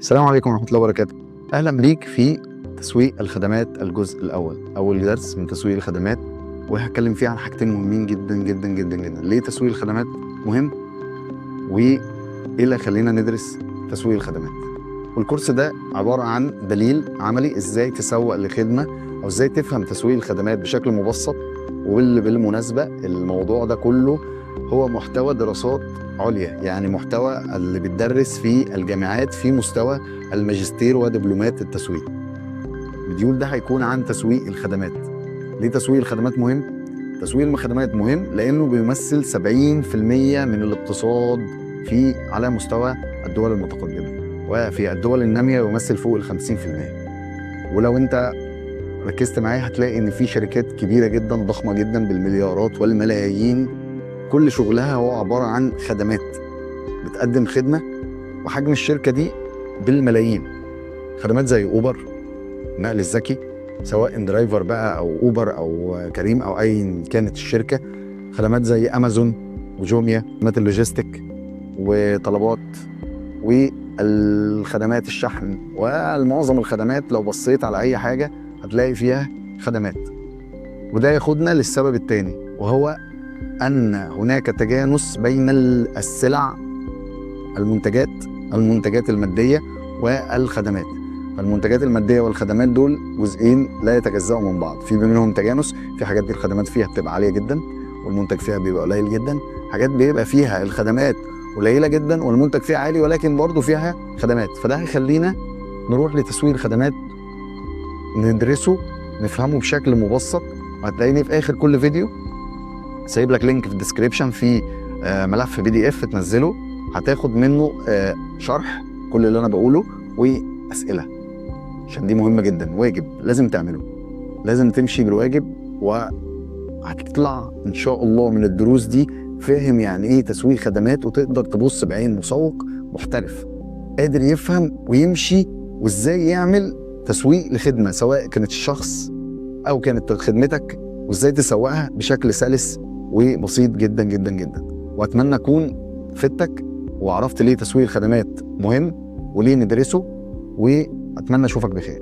السلام عليكم ورحمة الله وبركاته. أهلا بيك في تسويق الخدمات الجزء الأول، أول درس من تسويق الخدمات، وهتكلم فيه عن حاجتين مهمين جدا جدا جدا جدا. ليه تسويق الخدمات مهم؟ وإيه اللي هيخلينا ندرس تسويق الخدمات؟ والكورس ده عبارة عن دليل عملي إزاي تسوق لخدمة أو إزاي تفهم تسويق الخدمات بشكل مبسط. واللي بالمناسبة الموضوع ده كله هو محتوى دراسات عليا، يعني محتوى اللي بيتدرس في الجامعات في مستوى الماجستير ودبلومات التسويق. الفيديو ده هيكون عن تسويق الخدمات. ليه تسويق الخدمات مهم؟ تسويق الخدمات مهم لأنه بيمثل 70% من الاقتصاد على مستوى الدول المتقدمة، وفي الدول النامية يمثل فوق 50%. ولو انت ركزت معايا هتلاقي ان في شركات كبيرة جدا ضخمة جدا بالمليارات والملايين، كل شغلها هو عبارة عن خدمات، بتقدم خدمة وحجم الشركة دي بالملايين. خدمات زي اوبر، النقل الذكي، سواء درايفر بقى او اوبر او كريم او اي كانت الشركة. خدمات زي امازون وجوميا، خدمات اللوجيستيك وطلبات، والخدمات الشحن، والمعظم الخدمات لو بصيت على اي حاجة هتلاقي فيها خدمات. وده ياخدنا للسبب الثاني، وهو أن هناك تجانس بين السلع، المنتجات المادية والخدمات. فالمنتجات المادية والخدمات دول جزئين لا يتجزأوا من بعض، في منهم تجانس. في حاجات دي الخدمات فيها بتبقى عالية جدا والمنتج فيها بيبقى قليل جدا، حاجات بيبقى فيها الخدمات قليلة جدا والمنتج فيها عالي ولكن برضو فيها خدمات. فده هيخلينا نروح لتسويق الخدمات، ندرسه نفهمه بشكل مبسط. وهتلاقيني في آخر كل فيديو سايب لك لينك في الديسكريبشن في ملف PDF تنزله، هتاخد منه شرح كل اللي انا بقوله واسئله، عشان دي مهمه جدا، واجب لازم تعمله، لازم تمشي بالواجب. وهتطلع ان شاء الله من الدروس دي فاهم يعني ايه تسويق خدمات، وتقدر تبص بعين مسوق محترف قادر يفهم ويمشي وازاي يعمل تسويق لخدمه، سواء كانت الشخص او كانت خدمتك، وازاي تسوقها بشكل سلس وبسيط جدا جدا جدا. واتمنى اكون فدتك وعرفت ليه تسويق الخدمات مهم وليه ندرسه، واتمنى اشوفك بخير.